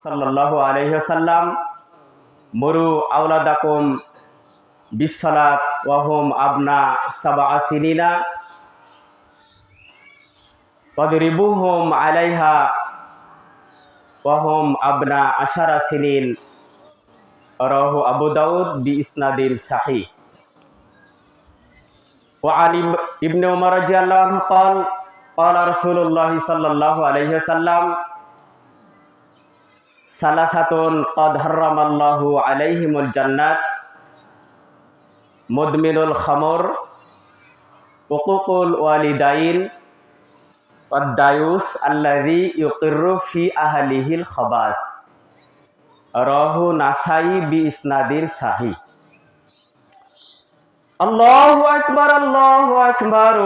সাল্লাল্লাহু আলাইহি ওয়াসাল্লাম মুরু আওলাদাকুম বিসসালাত ওয়া হুম আবনা সাবআ সিনিনা ওয়াদরিবুহুম আলাইহা ওয়া হুম আবনা আশারা সিনিন। রাহু আবু দাউদ বিইসনাদিন সাহিহ। ওয়া আলী ইবনে উমর রাদিয়াল্লাহু আনহু قال قال رسول الله صلى الله عليه وسلم সালাসাতুন ক্বাদ হারামাল্লাহু আলাইহিমুল জান্নাত মুদমিনুল খামর উকুকুল ওয়ালিদাইন ওয়াদ-দায়ুস আল্লাযী ইউকিররু ফি আহলিহিল খাবাস। রাহু নাসাই বিইসনাদিন সাহিহ। আল্লাহু আকবার, আল্লাহু আকবার,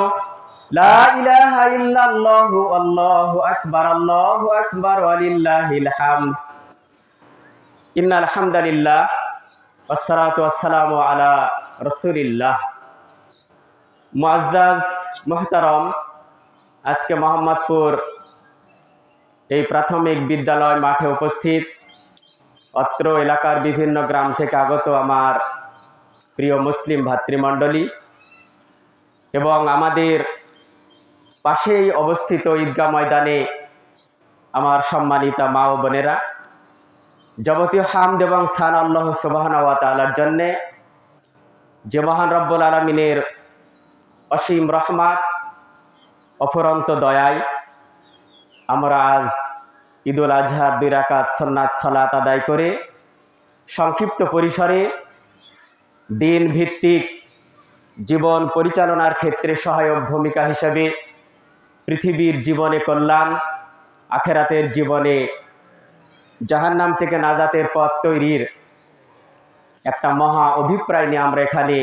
লা ইলাহা ইল্লাল্লাহু, আল্লাহু আকবার ওয়ালিল্লাহিল হামদ। ইন্নাল হামদালিল্লাহ ওয়াসসালাতু ওয়াসসালামু আলা রাসূলিল্লাহ। মুআজ্জাজ মুহতারাম, আজকে মোহাম্মদপুর এই প্রাথমিক বিদ্যালয় মাঠে উপস্থিত অত্র এলাকার বিভিন্ন গ্রাম থেকে আগত আমার প্রিয় মুসলিম ভাতৃমণ্ডলী এবং আমাদের পাশেই অবস্থিত ঈদগাহ ময়দানে আমার সম্মানিতা মা ও বোনেরা, যাবতীয় হামদ এবং সান আল্লাহ সুবহানাহু ওয়া তাআলার জন্যে, যে মহান রব্বুল আলামিনের অসীম রহমত অফুরন্ত দয়ায় আমরা আজ ঈদুল আজহার 2 রাকাত সুন্নাত সালাত আদায় করে সংক্ষিপ্ত পরিসরে দিন ভিত্তিক জীবন পরিচালনার ক্ষেত্রে সহায়ক ভূমিকা হিসেবে পৃথিবীর জীবনে কল্যাণ, আখেরাতের জীবনে জাহান্নাম থেকে নাজাতের পথ তৈরির একটা মহা অভিপ্রায় নিয়ে আমরা এখানে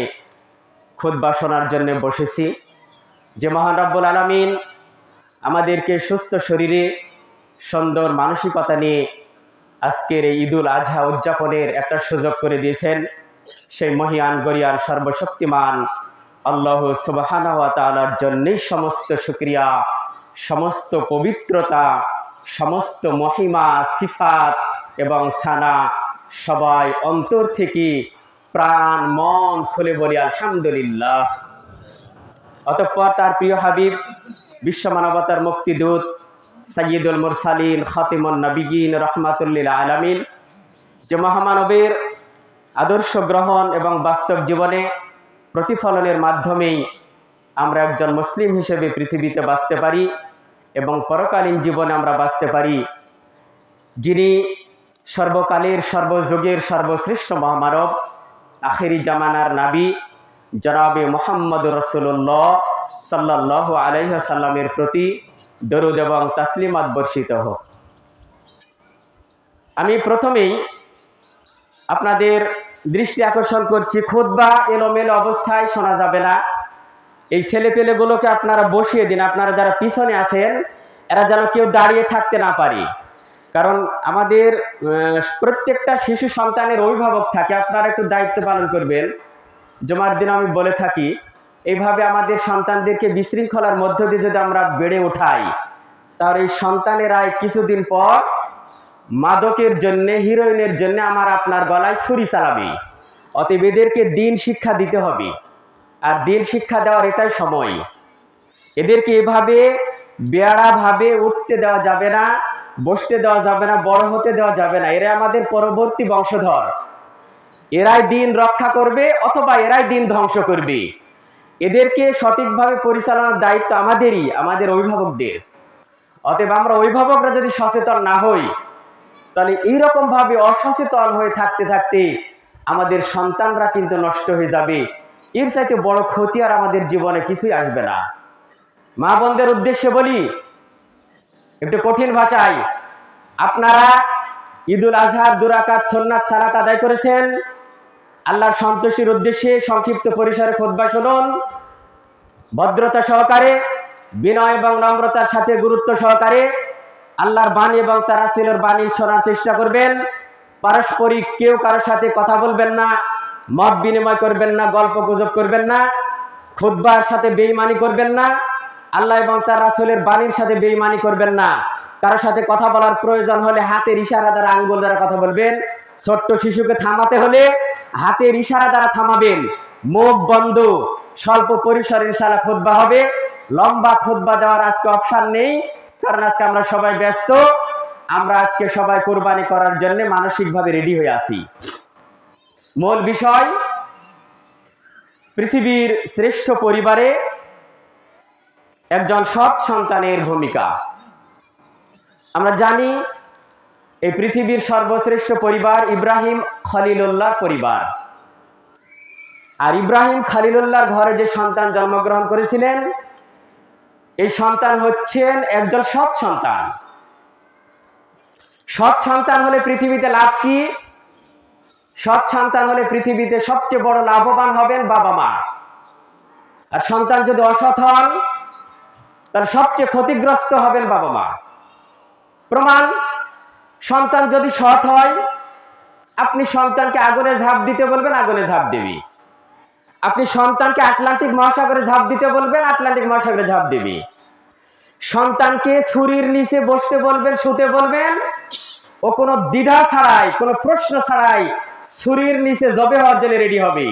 খুতবা শোনার জন্য বসেছি। যে মহান রব্বুল আলামিন আমাদেরকে সুস্থ শরীরে সুন্দর মানসিকতা নিয়ে আজকের এই ঈদুল আজহা উদযাপনের একটা সুযোগ করে দিয়েছেন, সেই মহিয়ান গরিয়ান সর্বশক্তিমান আল্লাহ সুবহানাহু ওয়া তাআলার জন্যই সমস্ত শুকরিয়া, সমস্ত পবিত্রতা, সমস্ত মহিমা, সিফাত এবং সানা সবাই অন্তর থেকে প্রাণ মন খুলে বলি আলহামদুলিল্লাহ। অতঃপর তার প্রিয় হাবিব বিশ্ব মানবতার মুক্তিদূত সাইয়্যিদুল মুরসালিন খাতিমুন নবিয়্যিন রাহমাতুল লিল আলামিন, যে মহামানবের আদর্শ গ্রহণ এবং বাস্তব জীবনে প্রতিফলনের মাধ্যমেই আমরা একজন মুসলিম হিসেবে পৃথিবীতে বাঁচতে পারি এবং পরকালীন জীবনে আমরা বাঁচতে পারি, যিনি সর্বকালের সর্বযুগের সর্বশ্রেষ্ঠ মহামানব আখেরি জামানার নবী জনাবে মুহাম্মদুর রাসূলুল্লাহ সাল্লাল্লাহু আলাইহি ওয়াসাল্লামের প্রতি দরুদ এবং তাসলিমাত বর্ষিত হোক। আমি প্রথমেই আপনাদের দৃষ্টি আকর্ষণ করছি, খুতবা এলোমেলো অবস্থায় শোনা যাবে না। এই ছেলেপেলেগুলোকে আপনারা বসিয়ে দিন, আপনারা যারা পিছনে আছেন এরা যেন কেউ দাঁড়িয়ে থাকতে না পারে, কারণ আমাদের প্রত্যেকটা শিশু সন্তানের অভিভাবক থাকে, আপনারা একটু দায়িত্ব পালন করবেন। জুমার দিন আমি বলে থাকি, এইভাবে আমাদের সন্তানদেরকে বিশৃঙ্খলার মধ্য দিয়ে যদি আমরা বেড়ে ওঠাই, তাহলে এই সন্তানেরা কিছুদিন পর মাদকের জন্য, হিরোইনের জন্য আমার আপনার গলায় ছুরি চালাবে। অতএব এদেরকে দিন শিক্ষা দিতে হবে, আর দিন শিক্ষা দেওয়ার এটাই সময়। এদেরকে এভাবে বেয়াড়াভাবে উঠতে দেওয়া যাবে না, বসতে দেওয়া যাবে না, বড় হতে দেওয়া যাবে না। এরা আমাদের পরবর্তী বংশধর, এরাই দিন রক্ষা করবে অথবা এরাই দিন ধ্বংস করবে। এদেরকে সঠিকভাবে পরিচালনার দায়িত্ব আমাদেরই, আমাদের অভিভাবকদের। অতএব আমরা অভিভাবকরা যদি সচেতন না হই, তাহলে এইরকমভাবে অসচেতন হয়ে থাকতে থাকতে আমাদের সন্তানরা কিন্তু নষ্ট হয়ে যাবে। এর চাইতে বড় ক্ষতি আর আমাদের জীবনে কিছুই আসবে না। মা বোনদের উদ্দেশ্যে বলি, একটু কঠিন ভাষায়, আপনারা ঈদুল আজহার 2 রাকাত সুন্নাত সালাত আদায় করেছেন, আল্লাহর সন্তোষের উদ্দেশ্যে সংক্ষিপ্ত পরিসরে খুতবা শুনুন। ভদ্রতা সহকারে, বিনয় এবং নম্রতার সাথে গুরুত্ব সহকারে আল্লাহর বাণী এবং তার রাসূলের বাণী শোনার চেষ্টা করবেন। পারস্পরিক কেউ কারোর সাথে কথা বলবেন না, মত বিনিময় করবেন না, গল্প গুজব করবেন না, খুতবার সাথে বেঈমানি করবেন না, আল্লাহ এবং তার রাসূলের বাণীর সাথে বেঈমানি করবেন না। কারোর সাথে কথা বলার প্রয়োজন হলে হাতের ইশারা দ্বারা, আঙ্গুল দ্বারা কথা বলবেন। ছোট্ট শিশুকে থামাতে হলে হাতের ইশারা দ্বারা থামাবেন। মুখ বন্ধ, স্বল্প পরিসরে ইনশাআল্লাহ খুতবা হবে। লম্বা খুতবা দেওয়ার আজকে অপশন নেই, কারণ আজকে আমরা সবাই ব্যস্ত। আমরা আজকে সবাই কোরবানি করার জন্য মানসিকভাবে রেডি হয়ে আছি। মূল বিষয়, পৃথিবীর শ্রেষ্ঠ পরিবারে একজন সৎ সন্তানের ভূমিকা। আমরা জানি এই পৃথিবীর সর্বশ্রেষ্ঠ পরিবার ইব্রাহিম খলিলুল্লাহর পরিবার। আর ইব্রাহিম খলিলুল্লাহর ঘরে যে সন্তান জন্মগ্রহণ করেছিলেন, এই সন্তান হচ্ছেন একজন সৎ সন্তান। সৎ সন্তান হলে পৃথিবীতে লাভ কি? সৎ সন্তান হলে পৃথিবীতে সবচেয়ে বড় লাভবান হবেন বাবা মা। আর সন্তান যদি অসৎ হন, তাহলে সবচেয়ে ক্ষতিগ্রস্ত হবেন বাবা মা। প্রমাণ, সন্তান যদি সৎ হয়, আপনি সন্তানকে আগুনে ঝাঁপ দিতে বলবেন, আগুনে ঝাঁপ দেবে। আপনি সন্তানকে আটলান্টিক মহাসাগরে ঝাঁপ দিতে বলবেন, আটলান্টিক মহাসাগরে ঝাঁপ দেবে। সন্তানকে ছুরির নিচে বসতে বলবেন, শুতে বলবেন, ও কোনো দ্বিধা ছাড়াই, কোনো প্রশ্ন ছাড়াই ছুরির নিচে জবে হওয়ার জন্য রেডি হবে।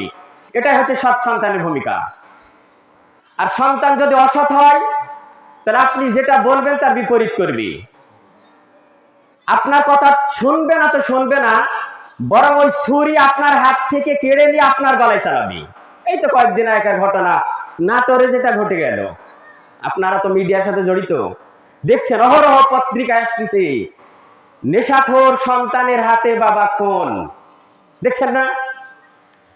এটাই হচ্ছে সৎ সন্তানের ভূমিকা। আর সন্তান যদি অসৎ হয়, তাহলে আপনি যেটা বলবেন তার বিপরীত করবে। আপনার কথা শুনবে না তো শুনবে না, বরং ওই ছুরি আপনার হাত থেকে কেড়ে নিয়ে আপনার গলায় চালাবে। এই তো কয়েকদিন আগের ঘটনা, নাটোরে যেটা ঘটে গেল। আপনারা তো মিডিয়ার সাথে জড়িত, দেখছেন অহরহ পত্রিকায় আসতেছে, নেশাখোর সন্তানের হাতে বাবা খুন। দেখছেন না?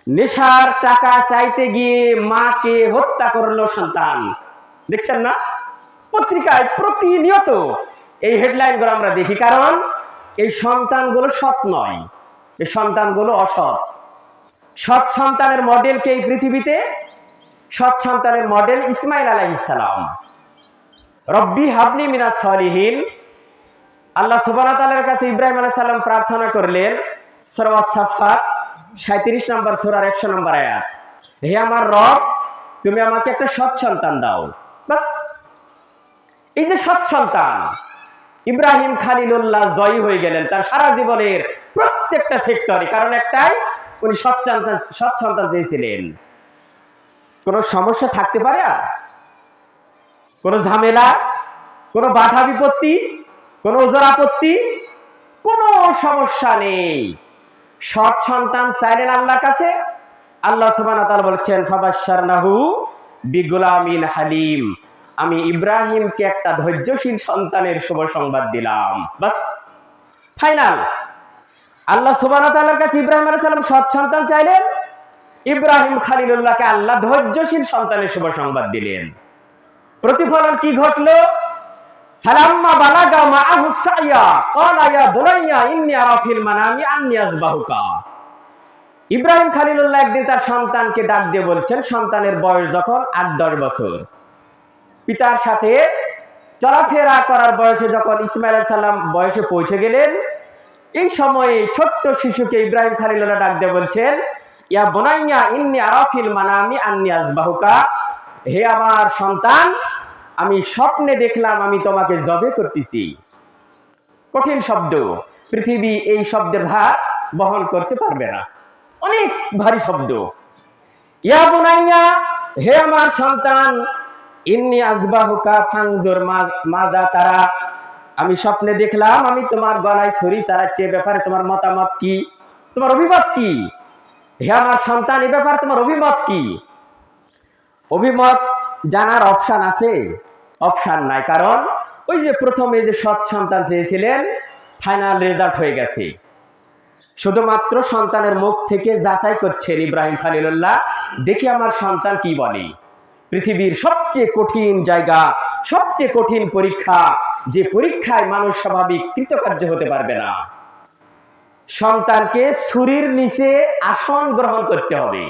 নেশার টাকা চাইতে গিয়ে মাকে হত্যা করলো সন্তান। দেখছেন না? পত্রিকায় প্রতিনিয়ত এই হেডলাইনগুলো আমরা দেখি। কারণ এই সন্তানগুলো সৎ নয়, এই সন্তানগুলো অসৎ। সৎ সন্তানের মডেল কে এই পৃথিবীতে? সৎ সন্তানের মডেল ইসমাইল আলাইহিস সালাম। রব্বি হাবলি মিনাস সলিহিন। আল্লাহ সুবহানাহু ওয়া তাআলার কাছে ইব্রাহিম আলাইহিস সালাম প্রার্থনা করলেন, সূরা আস-সাফফাত 37 নম্বর সূরার 100 নম্বর আয়াত, হে আমার রব, তুমি আমাকে একটা সৎ সন্তান দাও। বাস, এই যে সৎ সন্তান, ইব্রাহিম খলিলুল্লাহ জয়ী হয়ে গেলেন তার সারা জীবনের প্রত্যেকটা সেক্টরে। কারণ একটাই, উনি সৎ সন্তান চেয়েছিলেন। কোনো সমস্যা থাকতে পারে? আর কোনো ঝামেলা, কোনো বাধা বিপত্তি, কোনো ওজর আপত্তি, কোনো সমস্যা নেই। সৎ সন্তান চাইলেন আল্লাহর কাছে, আল্লাহ সুবহানাহু ওয়া তাআলা বলছেন, ফাবাশশারনাহু বিগুলামিন হালিম। আমি ইব্রাহিমকে একটা ধৈর্যশীল সন্তানের শুভ সংবাদ দিলাম। বাস, ফাইনাল। আল্লাহ সুবহানাহু ওয়া তাআলার কাছে ইব্রাহিম আলাইহিস সালাম সৎ সন্তান চাইলেন, ইব্রাহিম খলিলুল্লাহকে আল্লাহ ধৈর্যশীল সন্তানের শুভ সংবাদ দিলেন। প্রতিফলন কি ঘটলো? ফালাম্মা বালাগা মাআহু সাইয়া ক্বালা ইয়া বুনাইয়া ইন্নী আরা ফিল মানামি আন্নী আযবাহুকা। ইব্রাহিম খলিলুল্লাহ একদিন তার সন্তানকে ডাক দিয়ে বলছেন, সন্তানের বয়স যখন 8-10 বছর, পিতার সাথে চলাফেরা করার বয়সে যখন ইসমাইল আলাইহিস সালাম বয়সে পৌঁছে গেলেন, এই সময়ে ছোট্ট শিশুকে ইব্রাহিম খলিলুল্লাহ ডাক দিয়ে বলছেন, ইয়া বুনাইয়া ইন্নী আরা ফিল মানামি আন্নী আযবাহুকা, হে আমার সন্তান, আমি স্বপ্নে দেখলাম আমি তোমাকে জবে করতেছি। কঠিন শব্দ, পৃথিবী এই শব্দের ভার বহন করতে পারবে না, অনেক ভারী শব্দ। ইয়া বুনাইয়া, হে আমার সন্তান, ইন্নী আযবাহুকা ফানজুর মাজা তারা, আমি স্বপ্নে দেখলাম আমি তোমার গলায় ছুরি চালাচ্ছি। এ ব্যাপারে তোমার মতামত কি? তোমার অভিমত কি? হে আমার সন্তান, এ ব্যাপারে তোমার অভিমত কি? অভিমত জানার অপশন আছে? অপশন নাই। কারণ ওই যে প্রথমে যে সৎ সন্তান চেয়েছিলেন, ফাইনাল রেজাল্ট হয়ে গেছে। শুধুমাত্র সন্তানের মুখ থেকে যাচাই করছেন ইব্রাহিম খলিলুল্লাহ, দেখি আমার সন্তান কি বলে। পৃথিবীর সবচেয়ে কঠিন জায়গা, সবচেয়ে কঠিন পরীক্ষা, যে পরীক্ষায় মানুষ স্বাভাবিক কৃতকার্য হতে পারবে না। সন্তানকে ছুরির নিচে আসন গ্রহণ করতে হবে।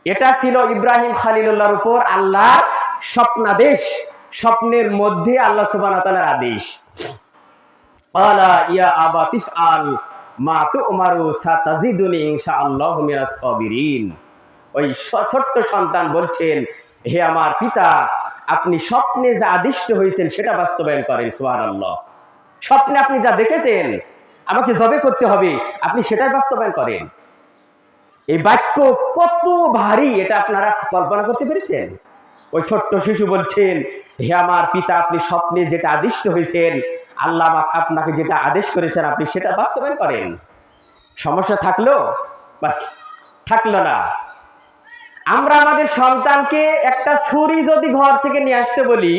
এটা ছিল ইব্রাহিম খলিলুল্লাহর উপর আল্লাহর স্বপ্নাদেশ। স্বপ্নের মধ্যে আল্লাহ সুবহানাহু ওয়া তাআলার আদেশ, ক্বালা ইয়া আবাতি ইফআল মা তু'মারু সাতাজিদুনি ইনশাআল্লাহু মিনাস সাবিরিন। ওই ছোট্ট সন্তান বলছেন, হে আমার পিতা, আপনি স্বপ্নে যা আদিষ্ট হয়েছেন সেটা বাস্তবায়ন করেন। সুবহানাল্লাহ। স্বপ্নে আপনি যা দেখেছেন আমাকে জবে করতে হবে, আপনি সেটাই বাস্তবায়ন করেন। এই বাক্য কত ভারী এটা আপনারা কল্পনা করতে পেরেছেন? ওই ছোট্ট শিশু বলছেন, হে আমার পিতা, আপনি স্বপ্নে যেটা আদিষ্ট হয়েছেন, আল্লাহ আপনাকে যেটা আদেশ করেছেন আপনি সেটা বাস্তবায়ন করেন। সমস্যা থাকলো? বাস, থাকলো না। আমরা আমাদের সন্তানকে একটা ছুরি যদি ঘর থেকে নিয়ে আসতে বলি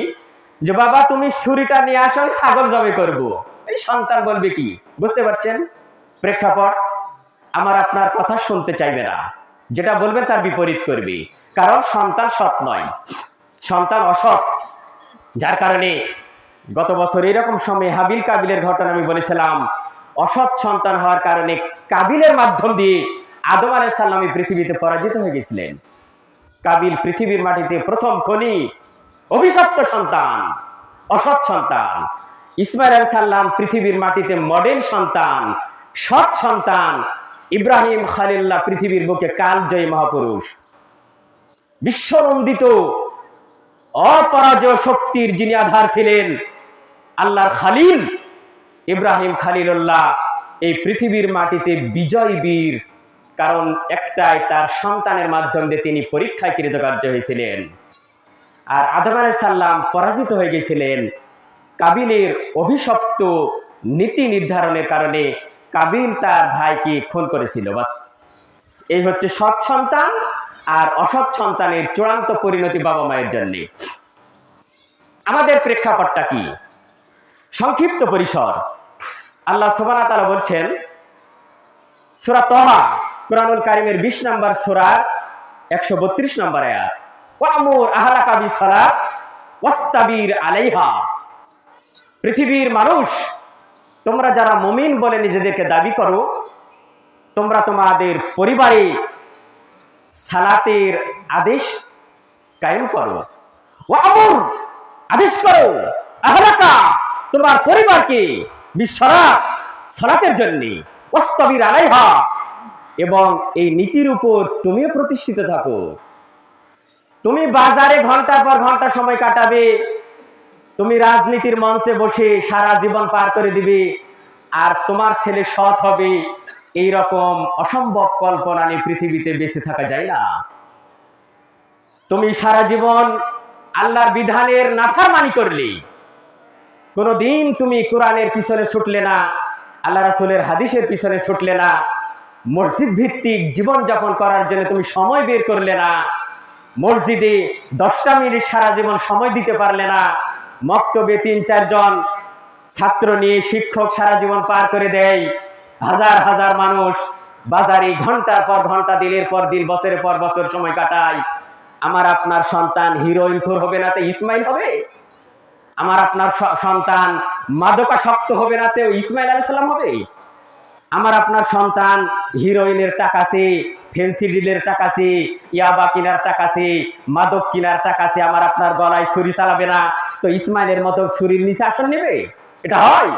যে বাবা তুমি ছুরিটা নিয়ে আসো, আমি ছাগল জবে করব, এই সন্তান বলবে কি? বুঝতে পারছেন প্রেক্ষাপট? আমার আপনার কথা শুনতে চাইবে না, যেটা বলবেন তার বিপরীত করবে, কারণ সন্তান সৎ নয়, সন্তান অসৎ। যার কারণে গত বছর এরকম সময়ে হাবিল কাবিলের ঘটনা আমি বলেছিলাম, অসৎ সন্তান হওয়ার কারণে কাবিলের মাধ্যম দিয়ে আদম আলাইহিস সালাম পৃথিবীতে পরাজিত হয়ে গেছিলেন। কাবিল পৃথিবীর মাটিতে প্রথম খনি, অভিশপ্ত সন্তান, অসৎ সন্তান। ইসমাইল আলাইহিস সালাম পৃথিবীর মাটিতে মডেল সন্তান, সৎ সন্তান। ইব্রাহিম খলিল্লাহ পৃথিবীর বুকে কালজয়ী মহাপুরুষ, বিশ্বনন্দিত অপরাজয় শক্তির যিনি আধার ছিলেন, আল্লাহর খালিল ইব্রাহিম খলিলুল্লাহ এই পৃথিবীর মাটিতে বিজয় বীর, কারণ একটাই, তার সন্তানের মাধ্যমে তিনি পরীক্ষায় কৃতকার্য হয়েছিলেন। আর আদম আলাইহিস সালাম পরাজিত হয়ে গেছিলেন কাবিলের অভিশপ্ত নীতি নির্ধারণের কারণে। কাবিল তার ভাইকে খুন করেছিল। বাস, এই হচ্ছে সৎ সন্তান আর অসৎ সন্তানের চূড়ান্ত পরিণতি বাবা মায়ের জন্য। আমাদের প্রেক্ষাপটটা কি? সংক্ষিপ্ত পরিসর। আল্লাহ সুবহানাহু ওয়া তাআলা বলছেন সূরা তাহা, কুরআনুল কারীমের 20 নম্বর সূরার 132 নম্বর আয়াত, ওয়ামুর আহলাকা বিসসালাত ওয়াস্তাবির আলাইহা। পৃথিবীর মানুষ, তোমরা যারা মুমিন বলে নিজেদেরকে দাবি করো, তোমরা তোমাদের পরিবারে সালাতের আদেশ কায়েম করো। ওয়ামুর, আদেশ করো, আহলাকা, তোমার পরিবারকে, বিসসালাত, সালাতের জন্য, ওয়াস্তাবির আলাইহা, এবং এই নীতির উপর তুমিও প্রতিষ্ঠিত থাকো। তুমি বাজারে ঘন্টার পর ঘন্টা সময় কাটাবে, তুমি রাজনীতির মঞ্চে বসে সারা জীবন পার করে দিবে, আর তোমার ছেলে সৎ হবে, এই রকম অসম্ভব কল্পনা নিয়ে পৃথিবীতে বেঁচে থাকা যায় না। তুমি সারা জীবন আল্লাহর বিধানের নাফরমানি করলে, কোনোদিন তুমি কোরআনের পিছনে ছুটলে না, আল্লাহ রাসূলের হাদিসের পিছনে ছুটলে না, মসজিদ ভিত্তিক জীবন যাপন করার জন্য তুমি সময় বের করলে না, মসজিদে 10টা মিনিট সারা জীবন সময় দিতে পারলে না, মক্তবে 3-4 জন ছাত্র নিয়ে শিক্ষক সারা জীবন পার করে দেয়, হাজার হাজার মানুষ বাজারে ঘন্টার পর ঘন্টা, দিনের পর দিন, বছরের পর বছর সময় কাটায়। আমার আপনার সন্তান হিরোইনখোর হবে না তো ইসমাইল হবে? আমার আপনার সন্তান মাদকাসক্ত হবে না তো ইসমাইল আলাইহিস সালাম হবে? আমার আপনার সন্তান হিরোইনের টাকা আছে, ফেন্সিডিলের টাকা আছে, ইয়াবা কিনার টাকা আছে, মাদক কিনার টাকা আছে, আমার আপনার গলায় ছুরি চালাবে না তো ইসমাইলের মতো ছুরির নিচে আসন নেবে? এটা হয়?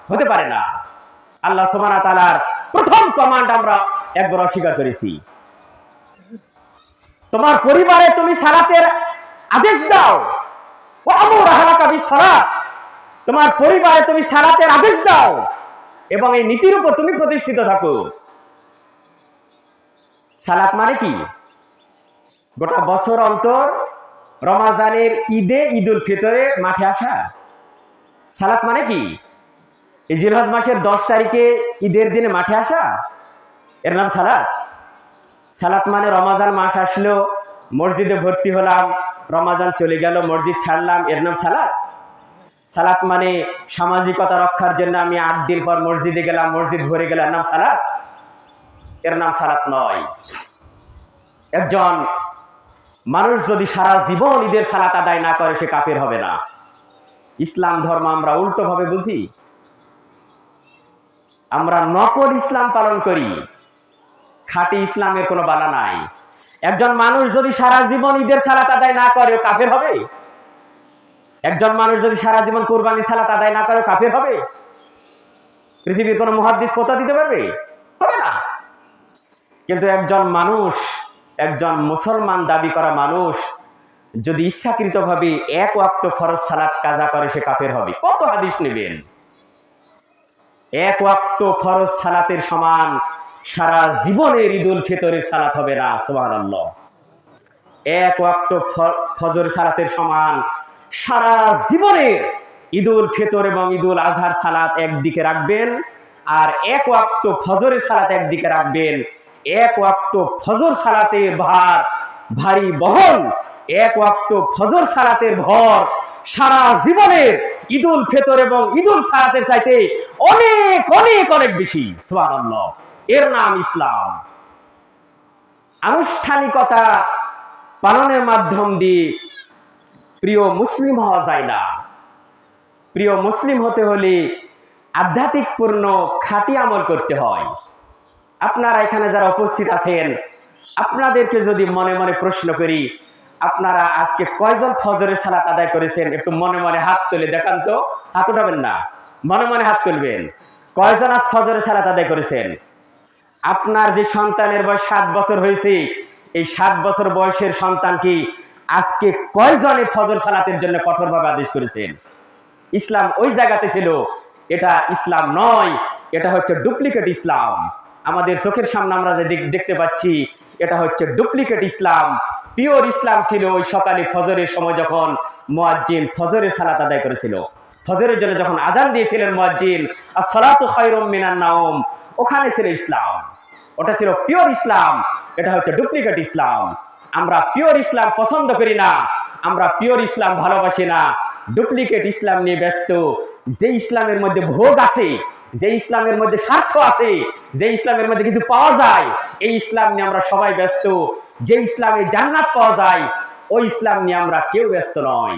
হতে পারে না। আল্লাহ সুবহানাহু ওয়া তাআলার প্রথম কমান্ড আমরা একবার অস্বীকার করেছি। তোমার পরিবারে তুমি সালাতের আদেশ দাও, ওয়ামুর আহলাকা বিসসালাত, তোমার পরিবারে তুমি সালাতের আদেশ দাও এবং এই নীতির উপর তুমি প্রতিষ্ঠিত থাকো। সালাত মানে কি? গোটা বছর অন্তর রমাজানের ঈদে, ঈদুল ফিতরে মাঠে আসা। সালাত মানে কি? এই জিলহজ মাসের 10 তারিখে ঈদের দিনে মাঠে আসা, এর নাম সালাত? সালাত মানে রমাজান মাস আসলো, মসজিদে ভর্তি হলাম, রমাজান চলে গেল, মসজিদ ছাড়লাম, এর নাম সালাত? সালাত মানে সামাজিকতা রক্ষার জন্য আমি 8 দিন পর মসজিদে গেলাম, মসজিদ ভরে গেল, এর নাম সালাত? এর নাম সালাত নয়। একজন মানুষ যদি সারা জীবন ঈদের সালাত আদায় না করে সে কাফের হবে না। ইসলাম ধর্ম আমরা উল্টো ভাবে বুঝি, আমরা নকল ইসলাম পালন করি, খাঁটি ইসলামের কোনো বালা নাই। একজন মানুষ যদি সারা জীবন ঈদের সালাত আদায় না করে কাফের হবে? একজন মানুষ যদি সারা জীবন কুরবানির সালাত আদায় না করে কাফের হবে? পৃথিবীর কোনো মুহাদ্দিস ফতোয়া দিতে পারবে? হবে না। কিন্তু একজন মানুষ, একজন মুসলমান দাবি করা মানুষ যদি ইচ্ছাকৃতভাবে 1 ওয়াক্ত ফরজ সালাত কাজা করে সে কাফের হবে। কত হাদিস নেবেন? এক ওয়াক্ত ফরজ সালাতের সমান সারা জীবনের ঈদুল ফিতরের সালাত হবে না। সুবহানাল্লাহ। এক ওয়াক্ত ফজর সালাতের সমান সারা জীবনের ঈদুল ফিতর এবং ঈদুল আজহার সালাত একদিকে রাখবেন, আর এক ওয়াক্ত ফজরের সালাত একদিকে রাখবেন। এক ওয়াক্ত ফজর সালাতের ভার ভারী বহন, এক ওয়াক্ত ফজর সালাতের ভর সারা জীবনের ঈদুল ফিতর এবং ঈদুল সালাতের চাইতে অনেক অনেক অনেক বেশি। সুবহানাল্লাহ। এর নাম ইসলাম। আনুষ্ঠানিকতা পালনের মাধ্যম দিয়ে প্রিয় মুসলিম হওয়া যায় না। প্রিয় মুসলিম হতে হলে আধ্যাত্মিকপূর্ণ খাঁটি আমল করতে হয়। আপনারা এখানে যারা উপস্থিত আছেন, আপনাদেরকে যদি মনে মনে প্রশ্ন করি, আপনারা আজকে কয়জন ফজরের সালাত আদায় করেছেন? একটু মনে মনে হাত তুলে দেখান তো। হাত উঠাবেন না, মনে মনে হাত তুলবেন। কয়জন আজ ফজরের সালাত আদায় করেছেন? আপনার যে সন্তানের বয়স 7 বছর হয়েছে, এই 7 বছর বয়সের সন্তানকে আজকে কয়জনে ফজর সালাতের জন্য কঠোরভাবে আদেশ করেছেন? ইসলাম ওই জায়গাতে ছিল। এটা ইসলাম নয়, এটা হচ্ছে ডুপ্লিকেট ইসলাম। আমাদের চোখের সামনে আমরা যে দেখতে পাচ্ছি, এটা হচ্ছে ডুপ্লিকেট ইসলাম। পিওর ইসলাম ছিল ওই সকালে ফজরের সময় যখন মুয়াজ্জিন ফজরের সালাত আদায় করেছিল, ফজরের জন্য যখন আজান দিয়েছিলেন মুয়াজ্জিন, আস-সালাতু খায়রুম মিনান নাওম, ওখানে ছিল ইসলাম। ওটা ছিল পিওর ইসলাম। এটা হচ্ছে ডুপ্লিকেট ইসলাম। আমরা পিওর ইসলাম পছন্দ করি না, আমরা পিওর ইসলাম ভালোবাসি না। ডুপ্লিকেট ইসলাম নিয়ে ব্যস্ত। যে ইসলামের মধ্যে ভোগ আছে, যে ইসলামের মধ্যে স্বার্থ আছে, যে ইসলামের মধ্যে কিছু পাওয়া যায়, এই ইসলাম নিয়ে আমরা সবাই ব্যস্ত। যে ইসলামে জান্নাত পাওয়া যায়, ওই ইসলাম নিয়ে আমরা কেউ ব্যস্ত নয়।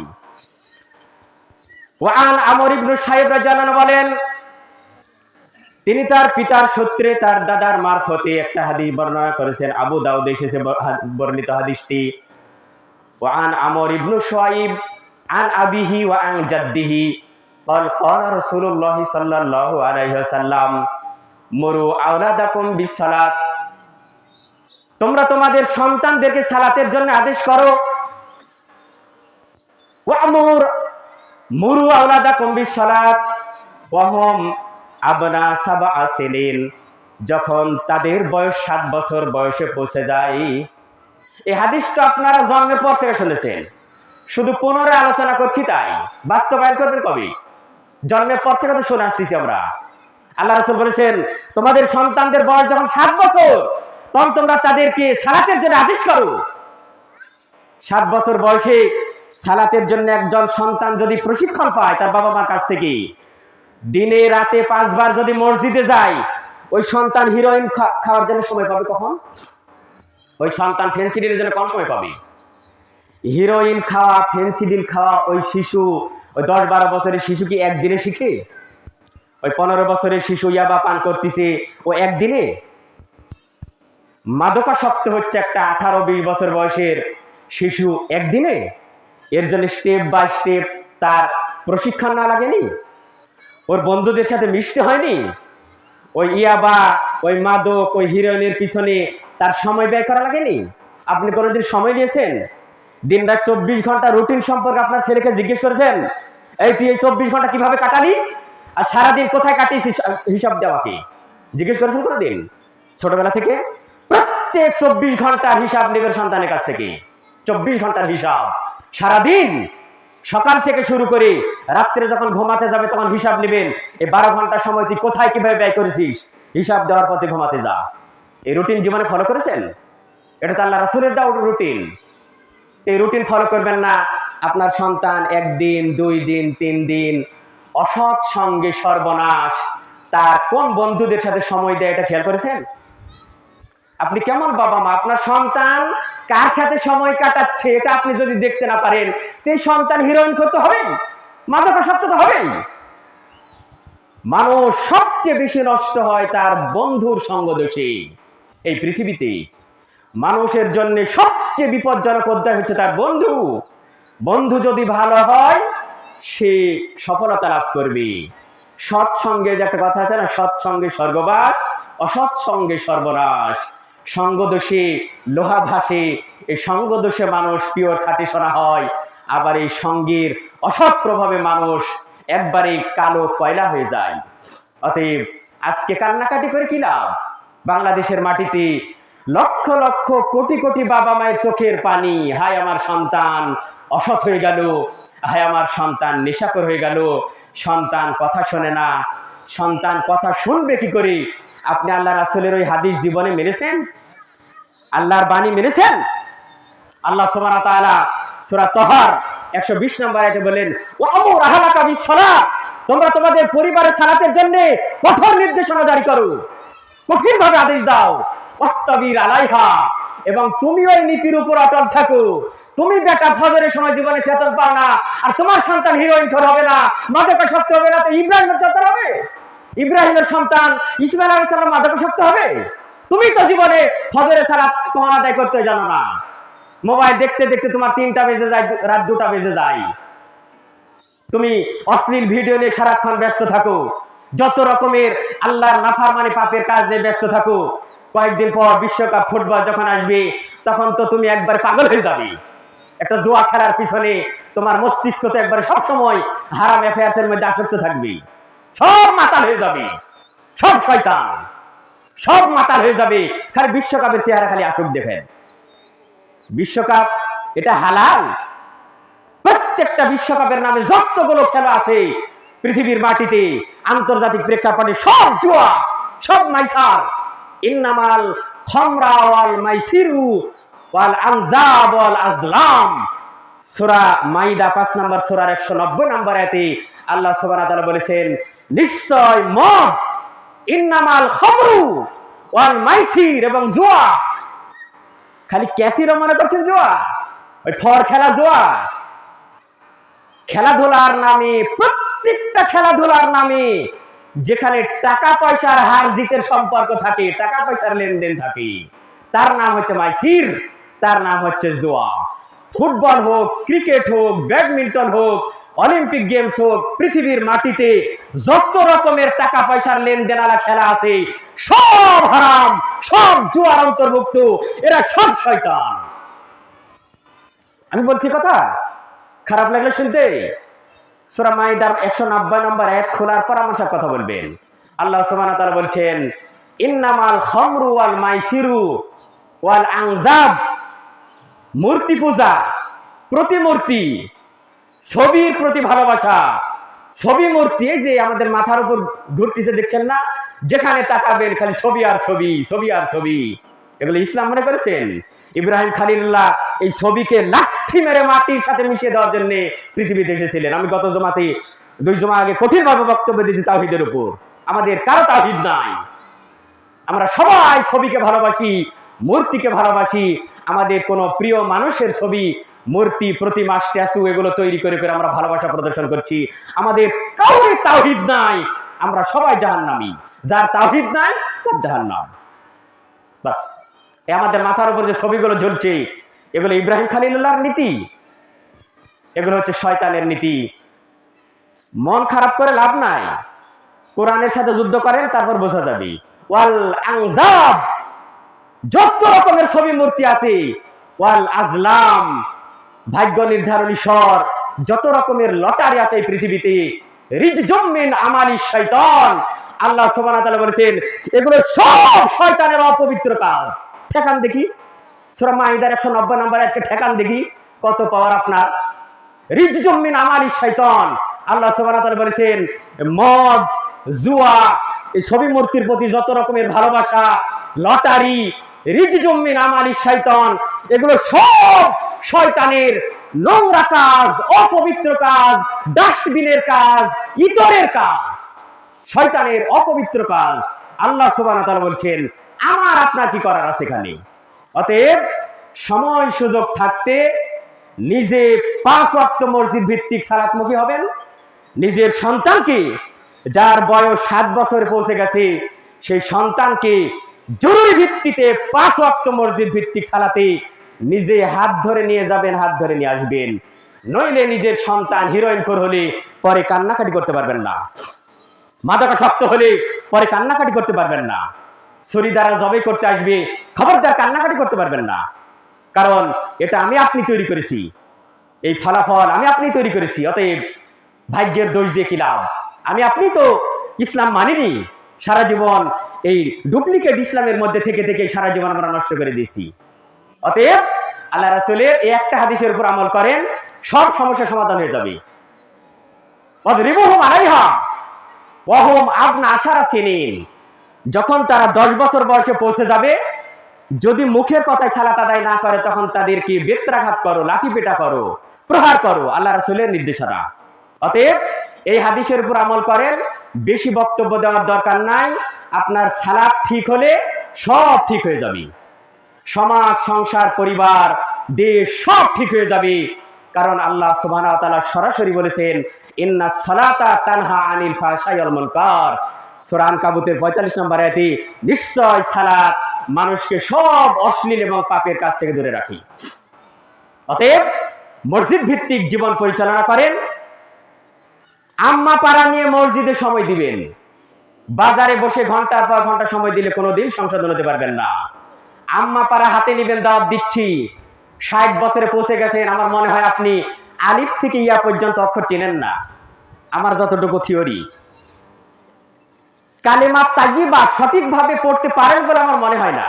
ওয়ান আমর ইবনে সাইব রাদিয়াল্লাহু আনহু বলেন, তিনি তার পিতার সূত্রে তার দাদার মারফতে একটা হাদিস বর্ণনা করেছেন। আবু দাউদে এসেছে বর্ণিত হাদিসটি। ওয়ান আমর ইবনে শুআইব আন আবিহি ওয়া আন জাদ্দিহি قال قال رسول الله صلى الله عليه وسلم মুরু আওলাদাকুম বিসসালাত, তোমরা তোমাদের সন্তানদেরকে সালাতের জন্য আদেশ করো। ওয়ামুর মুরু আওলাদাকুম বিসসালাত ওয়া হুম আবনা সাবআ সিনিন, যখন তাদের বয়স 7 বছর বয়সে পৌঁছে যায়। এই হাদিসটা আপনারা জন্মের পর থেকে শুনেছেন, শুধু পুনরায় আলোচনা করছি, তাই বাস্তবায়ন করবেন কবে? জন্মের পর থেকে তো শুনে আসতেছি আমরা। আল্লাহ রাসূল বলেছেন, তোমাদের সন্তানদের বয়স যখন 7 বছর, তখন তোমরা তাদেরকে সালাতের জন্য আদেশ করো। 7 বছর বয়সে সালাতের জন্য একজন সন্তান যদি প্রশিক্ষণ পায় তার বাবা মার কাছ থেকে, দিনে রাতে 5 বার যদি মসজিদে যায়, ওই সন্তান হিরোইন খাওয়ার জন্য সময় পাবে কখন? ওই সন্তান ফেন্সিডিলের জন্য কোন সময় পাবে? হিরোইন খাওয়া, ফেন্সিডিল খাওয়া ওই শিশু, ওই 10-12 বছরের শিশু কি একদিনে শিখে? ওই 15 বছরের শিশু ইয়াবা পান করতেছে ও একদিনে? মাদকাসক্ত হচ্ছে একটা 18-20 বছর বয়সের শিশু একদিনে? এর জন্য স্টেপ বাই স্টেপ তার প্রশিক্ষণ না লাগেনি? ওর বন্ধুদের সাথে মিশতে হয়নি? ওই ইয়াবা, ওই মাদক, ওই হিরোইনের পিছনে তার সময় ব্যয় করা লাগেনি? আপনি কোনোদিন সময় নিয়েছেন? দিনরাত 24 ঘন্টা রুটিন সম্পর্কে আপনার ছেলেকে জিজ্ঞেস করেছেন, এই তুই এই 24 ঘন্টা কিভাবে কাটালি, আর সারাদিন কোথায় কাটিস, হিসাব দেওয়াকে জিজ্ঞেস করেছেন কোনোদিন? ছোটবেলা থেকে প্রত্যেক 24 ঘন্টার হিসাব নেবেন সন্তানের কাছ থেকে। 24 ঘন্টার হিসাব সারাদিন, সকাল থেকে শুরু করে রাত্রে যখন ঘুমাতে যাবে তখন হিসাব নেবেন। এই 12 ঘন্টা সময় তুই কোথায় কিভাবে ব্যয় করেছিস, হিসাব দেওয়ার পথে ঘুমাতে যা। এই রুটিন জীবনে ফলো করেছেন? এটা তো আল্লাহ রাসূলের দেওয়া রুটিন। এই রুটিন ফলো করবেন না, আপনার সন্তান 1 দিন 2 দিন 3 দিন অসৎ সঙ্গে সর্বনাশ। তার কোন বন্ধুদের সাথে সময় দেয় এটা খেয়াল করেছেন? আপনি কেমন বাবা মা? আপনার সন্তান কার সাথে সময় কাটাচ্ছে এটা আপনি যদি দেখতে না পারেন, এই সন্তান হিরোইন করতে হবে, মাদকাসক্ত তো হবেই। মানুষ সবচেয়ে বেশি নষ্ট হয় তার বন্ধুর সঙ্গ দোষে। এই পৃথিবীতে মানুষের জন্য সবচেয়ে বিপজ্জনক অধ্যায় হচ্ছে তার বন্ধু। বন্ধু যদি ভালো হয় সে সফলতা লাভ করবে। সৎসঙ্গে যে একটা কথা আছে না, সৎসঙ্গে স্বর্গবাস, অসৎ সঙ্গে সর্বনাশ। সঙ্গদোষে লোহা ভাসে, এই সঙ্গদোষে মানুষ পিওর খাঁটি সোনা হয়। আবার এই সঙ্গের অসৎ প্রভাবে মানুষ একবারে কালো কয়লা হয়ে যায়। অতএব আজকে কান্নাকাটি করে কি লাভ? বাংলাদেশের মাটিতে লক্ষ লক্ষ কোটি কোটি বাবা মায়ের চোখের পানি, হায় আমার সন্তান অসৎ হয়ে গেল, হায় আমার সন্তান নেশাখোর হয়ে গেল, সন্তান কথা শোনে না, সন্তান কথা শুনবে কি করে? আপনি আল্লাহ রাসূলের ওই হাদিস জীবনে মেনেছেন? আল্লাহর বাণী মেনেছেন? আল্লাহ সুবহানাহু ওয়া তাআলা সূরা তাহার 120 নম্বর আয়াতে বলেন, ওয়ামুর আহলাকা বিস-সালাত, তোমরা তোমাদের পরিবারের সালাতের জন্য কঠোর নির্দেশনা জারি করো, কঠিনভাবে আদেশ দাও, ওয়াস্তাবির আলাইহা, এবং তুমি ওই নীতির উপর অটল থাকো। তুমি বেটা ফজরের সময় জীবনে চেতন পাও না, আর তোমার সন্তান হিরোইন খোর হবে না, মাদকাসক্ত হবে না, তো ইব্রাহিমের চেতন হবে? ইব্রাহিমের সন্তান ইসমাইল আলাইহিস সালাম মাদকাসক্ত হবে? তুমি তো জীবনে ফজরের সালাত কখন আদায় করতে জানো না। মোবাইল দেখতে দেখতে তোমার 3টা বেজে যায়, রাত 2টা বেজে যায়। তুমি অশ্লীল ভিডিও নিয়ে সারাক্ষণ ব্যস্ত থাকো, যত রকমের আল্লাহর নাফরমানি পাপের কাজ নিয়ে ব্যস্ত থাকো। কয়েকদিন পর বিশ্বকাপ ফুটবল যখন আসবে, তখন তো তুমি একবার পাগল হয়ে যাবে। একটা জুয়া খেলার পিছনে তোমার মস্তিষ্ক তো একবার সবসময় হারাম অ্যাফেয়ার্সের মধ্যে আসক্ত থাকবে। সব মাতাল হয়ে যাবে, সব শয়তান, সব মাতাল হয়ে যাবে। খালি বিশ্বকাপের চেহারা খালি আসুক দেখেন। বিশ্বকাপ এটা হালাল? প্রত্যেকটা বিশ্বকাপের নামে যতগুলো খেলা আছে পৃথিবীর মাটিতে আন্তর্জাতিক প্রেক্ষাপটে সব জুয়া, সব মাইসার। ইন্নামাল খামরা ওয়াল মাইসিরু ওয়াল আনজাব ওয়াল আজলাম, সূরা মাইদা 5 নম্বর সূরার 190 নম্বর আয়াতে আল্লাহ সুবহানাহু ওয়া তাআলা বলেছেন, নিশ্চয় মদ, ইন্নামাল খামরু ওয়াল মাইসির, এবং জুয়া। খালি ক্যাসিনো মনে করছেন জুয়া? ওই ফর খেলা জুয়া? খেলাধুলার নামে, প্রত্যেকটা খেলাধুলার নামে যেখানে টাকা পয়সার হার জিতের সম্পর্ক থাকে, টাকা পয়সার লেনদেন থাকে, তার নাম হচ্ছে মাইসির, তার নাম হচ্ছে জুয়া। ফুটবল হোক, ক্রিকেট হোক, ব্যাডমিন্টন হোক, অলিম্পিক গেমস হোক, পৃথিবীর মাটিতে যত রকমের টাকা পয়সার লেনদেনালা খেলা আছে সব হারাম, সব জুয়ার অন্তর্ভুক্ত। এরা সব শয়তান। আমি বলছি কথা খারাপ লাগলে শুনতে? সূরা মাইদার 190 নম্বর আয়াত খোলার পর আমার সাথে কথা বলবেন। আল্লাহ সুবহানাহু ওয়া তাআলা বলছেন, ইন্নামাল খামরু ওয়াল মাইসিরু ওয়াল আনজাব, মূর্তি পূজা, প্রতিমূর্তি, ছবির প্রতি ভালোবাসা, ছবি মূর্তি, এই যে আমাদের মাথার উপর ঘুরতেছে দেখছেন না, যেখানে তাকাবেন খালি ছবি আর ছবি, ছবি আর ছবি। এগুলো ইসলাম মনে করেছেন? ইব্রাহিম খলিলুল্লাহ এই ছবিকে লাঠি মেরে মাটির সাথে মিশিয়ে দেওয়ার জন্য পৃথিবীতে এসেছিলেন। আমি গত জমাতে 2 জমা আগে কঠিনভাবে বক্তব্য দিয়েছি তাওহীদের উপর। আমাদের কারো তাওহীদ নাই, আমরা সবাই ছবিকে ভালোবাসি, মূর্তিকে ভালোবাসি। আমাদের কোনো প্রিয় মানুষের ছবি, মূর্তি, প্রতিমা, স্ট্যাচু এগুলো তৈরি করে করে আমরা ভালোবাসা প্রদর্শন করছি। আমাদের কারোর তাওহীদ নাই, আমরা সবাই জাহান্নামী। যার তাওহীদ নাই তার জাহান্নাম। বাস। আমাদের মাথার উপর যে ছবিগুলো ঝুলছে এগুলো ইব্রাহিম খলিলুল্লাহর নীতি, এগুলো হচ্ছে শয়তানের নীতি। মন খারাপ করে লাভ নাই, কোরআনের সাথে যুদ্ধ করেন, তারপর বোঝা যাবে। ওয়াল আনজাব, যত রকমের ছবি মূর্তি আছে, ওয়াল আজলাম, ভাগ্য নির্ধারণী স্বর, যত রকমের লটারি আছে এই পৃথিবীতে, রিজজুম মিন আমালিশ শাইতান, আল্লাহ সুবহানাহু ওয়া তাআলা বলেছেন এগুলো সব শয়তানের অপবিত্র কাজ। ঠেকান দেখি সূরা মাইদার 190 নম্বর আয়াতকে ঠেকান দেখি, কত পাওয়ার আপনার। রিজজুম মিন আমালিশ শাইতান, আল্লাহ সুবহানাহু ওয়া তাআলা বলেছেন মদ, জুয়া, এই ছবি মূর্তির প্রতি যত রকমের ভালোবাসা, লটারি, রিজজুম মিন আমালিশ শাইতান, এগুলো সব শয়তানের নোংরা কাজ, অপবিত্র কাজ, ডাস্টবিনের কাজ, ইতরের কাজ, শয়তানের অপবিত্র কাজ। আল্লাহ সুবহানাহু ওয়া তাআলা বলছেন আমার আপনার কি করার আছে এখানে? অতএব সময় সুযোগ থাকতে নিজে 5 ওয়াক্ত মসজিদ ভিত্তিক সালাতমুখী হবেন, নিজের সন্তানকে, যার বয়স 7 বছরে পৌঁছে গেছে, সেই সন্তানকে জরুরি ভিত্তিতে 5 ওয়াক্ত মসজিদ ভিত্তিক সালাতে নিজে হাত ধরে নিয়ে যাবেন, হাত ধরে নিয়ে আসবেন। নইলে নিজের সন্তান হিরোইনখোর হলে পরে কান্নাকাটি করতে পারবেন না, মাদকাসক্ত হলে পরে কান্নাকাটি করতে পারবেন না, ছুরি দ্বারা জবাই করতে আসবে, খবরদার কান্নাকাটি করতে পারবেন না। কারণ এটা আমি আপনি তৈরি করেছি, এই ফলাফল আমি আপনি তৈরি করেছি। অতএব ভাগ্যের দোষ দিয়ে কি লাভ? আমি আপনি তো ইসলাম মানিনি, সারা জীবন এই ডুপ্লিকেট ইসলামের মধ্যে থেকে থেকে সারা জীবন আমরা নষ্ট করে দিয়েছি। অতএব আল্লাহ রাসূলের এই একটা হাদিসের উপর আমল করেন, সব সমস্যার সমাধান হয়ে যাবে। ওয়াদরিবুহুম আলাইহা ওয়া হুম আবনা আশারা সিনিন, যখন তারা 10 বছর বয়সে পৌঁছে যাবে, যদি মুখের কথায় সালাত আদায় না করে তখন তাদেরকে বেত্রাঘাত করো, লাঠি পেটা করো, প্রহার করো, আল্লাহ রাসূলের নির্দেশনা। অতএব এই হাদিসের উপর আমল করেন, বেশি বক্তব্য দেওয়ার দরকার নাই। আপনার সালাত ঠিক হলে সব ঠিক হয়ে যাবে, সমাজ, সংসার, পরিবার, দেশ সব ঠিক হয়ে যাবে। কারণ আল্লাহ সুবহানাহু ওয়া তাআলা সরাসরি বলেছেন, ইন্নাস সালাতা তানহা আনিল ফাহশাই ওয়াল মুনকার। সূরা আনকাবুতের 45 নম্বর আয়াতে নিশ্চয় সালাত মানুষকে সব অশ্লীল এবং পাপের কাছ থেকে দূরে রাখে। অতএব মসজিদ ভিত্তিক জীবন পরিচালনা করেন, আম্মা পাড়া নিয়ে মসজিদে সময় দিবেন। বাজারে বসে ঘন্টার পর ঘন্টা সময় দিলে কোনোদিন সংশোধন হতে পারবেন না। আম্মা পাড়া হাতে নিবেন, দাওয়াত দিচ্ছি, 60 বছরে পৌঁছে গেছেন, আমার মনে হয় আপনি আলিফ থেকে ইয়া পর্যন্ত অক্ষর চেনেন না, আমার যতটুকু থিওরি। কালেমা তাইয়্যিবা সঠিকভাবে পড়তে পারেন বলে আমার মনে হয় না।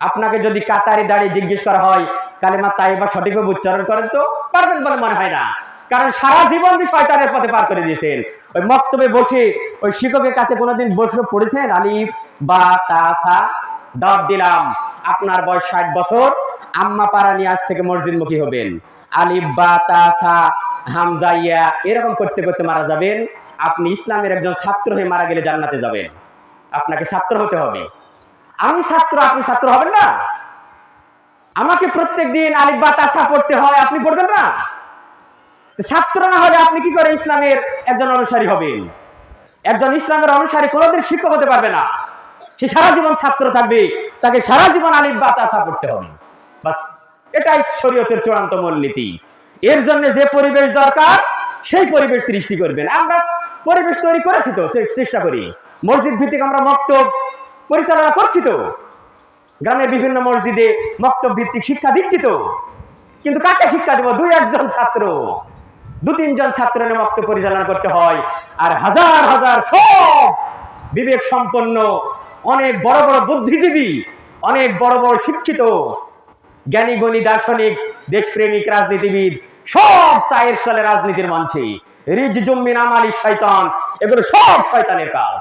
আপনাকে যদি কাতারি দাঁড়িয়ে জিজ্ঞেস করা হয় কালেমা তাইয়্যিবা সঠিকভাবে উচ্চারণ করেন তো, পারবেন বলে মনে হয় না। কারণ সারা জীবন যে শয়তানের পথে পার করে দিয়েছেন। ওই মক্তবে বসে ওই শিক্ষকের কাছে কোনোদিন বসে পড়েছেন আলিফ বা তা সা? দাওয়াত দিলাম, আপনার বয়স 60 বছর, আম্মা পাড়া নিয়ে আজ থেকে মসজিদমুখী হবেন, আলিফ বা তা সা হামজা ইয়া এরকম করতে করতে মারা যাবেন। আপনি ইসলামের একজন ছাত্র হয়ে মারা গেলে জান্নাতে যাবেন। আপনাকে ছাত্র হতে হবে। আমি ছাত্র, আপনি ছাত্র হবেন না? আমাকে প্রত্যেকদিন আলিফ বা তা সা পড়তে হয়, আপনি পড়বেন না? ছাত্র না হলে আপনি কি করে ইসলামের একজন অনুসারী হবেন? একজন ইসলামের অনুসারী কোনোদিন শিক্ষক হতে পারবে না। সে সারা জীবন ছাত্র থাকবে, তাকে সারা জীবন আলিফ বা তা সা পড়তে হবে। বাস, এটাই শরীয়তের চূড়ান্ত মূলনীতি। এর জন্য যে পরিবেশ দরকার সেই পরিবেশ সৃষ্টি করবেন। আমরা পরিবেশ তৈরি করেছি তো, চেষ্টা করি। মসজিদ ভিত্তিক আমরা মক্তব পরিচালনা করছি তো, গ্রামের বিভিন্ন মসজিদে মক্তব ভিত্তিক শিক্ষা দিচ্ছি তো। কিন্তু কাকে শিক্ষা দেব? 2-1 ছাত্র, 2-3 জন ছাত্র নিয়ে মক্তব পরিচালনা করতে হয়। আর হাজার হাজার সব বিবেক সম্পন্ন, অনেক বড় বড় বুদ্ধিজীবী, অনেক বড় বড় শিক্ষিত, জ্ঞানী গণী, দার্শনিক, দেশপ্রেমিক, রাজনীতিবিদ সব চায়ের স্টলে রাজনীতির মঞ্চে। রিজ জুম্মিন আমালি শয়তান, এগুলো সব শয়তানের কাজ।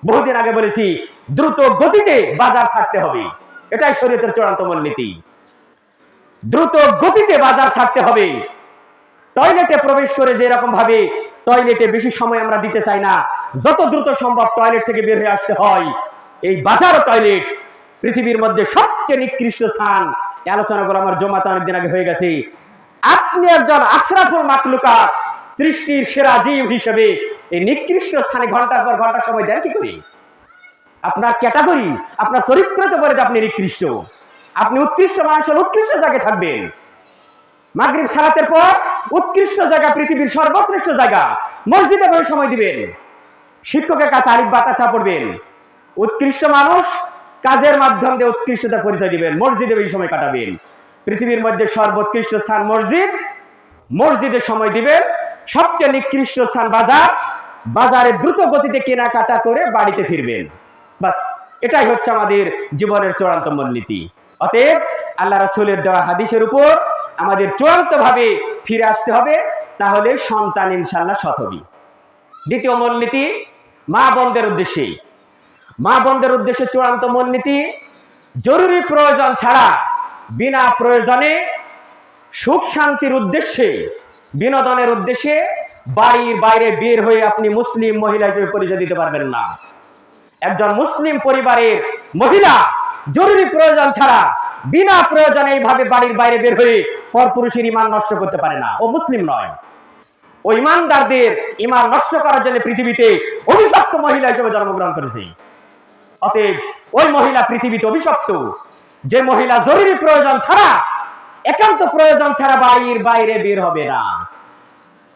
বহুদিন আগে বলেছি, দ্রুত গতিতে বাজার ছাড়তে হবে, এটাই শরীয়তের চূড়ান্ত মূলনীতি। দ্রুত গতিতে বাজার ছাড়তে হবে। টয়লেটে প্রবেশ করে যে রকম ভাবে টয়লেটে বেশি সময় আমরা দিতে চাই না, যত দ্রুত সম্ভব টয়লেট থেকে বের হয়ে আসতে হয়। এই বাজার ও টয়লেট পৃথিবীর মধ্যে সবচেয়ে নিকৃষ্ট স্থান। আলোচনা করে আমার জমাতে অনেকদিন আগে হয়ে গেছে। আপনি একজন আশরাফুল মাখলুকাত, সৃষ্টির সেরা জীব হিসেবে এই নিকৃষ্ট স্থানে ঘন্টার পর ঘন্টা সময় দেন কি করে? আপনার ক্যাটাগরি, আপনার চরিত্র তো বলে আপনি নিকৃষ্ট। আপনি উৎকৃষ্ট মানুষের উৎকৃষ্ট জায়গায় থাকবেন। মাগরিব সালাতের পর উৎকৃষ্ট জায়গা, পৃথিবীর সর্বশ্রেষ্ঠ জায়গা, মসজিদে বসে সময় দিবেন, শিক্ষকের কাছে আলিফ বা তা সা পড়বেন। উৎকৃষ্ট মানুষ কাজের মাধ্যম দিয়ে উৎকৃষ্টতার পরিচয় দিবেন, মসজিদে বেশি সময় কাটাবেন। পৃথিবীর মধ্যে সর্বোৎকৃষ্ট স্থান মসজিদ, মসজিদে সময় দিবেন। সবচেয়ে নিকৃষ্ট স্থান বাজার, বাজারে দ্রুত গতিতে কেনাকাটা করে বাড়িতে ফিরবেন। বাস, এটাই হচ্ছে আমাদের জীবনের চূড়ান্ত মূলনীতি। অতএব আল্লাহ রাসূলের দেওয়া হাদিসের উপর আমাদের চূড়ান্ত ভাবে ফিরে আসতে হবে, তাহলে সন্তান ইনশাআল্লাহ সৎ হবে। দ্বিতীয় মূলনীতি মা বোনদের উদ্দেশ্যে। মা বোনদের উদ্দেশ্যে চূড়ান্ত মূলনীতি, জরুরি প্রয়োজন ছাড়া বিনা প্রয়োজনে সুখ শান্তির উদ্দেশ্যে, বিনোদনের উদ্দেশ্যে বাড়ির বাইরে বের হয়ে আপনি মুসলিম মহিলা হিসেবে পরিচয় দিতে পারবেন না। একজন মুসলিম পরিবারের মহিলা জরুরি প্রয়োজন ছাড়া বিনা প্রয়োজনে এইভাবে বাড়ির বাইরে বের হয়ে পরপুরুষের ঈমান নষ্ট করতে পারে না, ও মুসলিম নয়। ও ঈমানদারদের ঈমান নষ্ট করার জন্য পৃথিবীতে অভিশপ্ত মহিলা হিসেবে জন্মগ্রহণ করেছে। অতএব ওই মহিলা পৃথিবীতে অভিশপ্ত, যে মহিলা জরুরি প্রয়োজন ছাড়া, একান্ত প্রয়োজন ছাড়া বাড়ির বাইরে বের হবে না।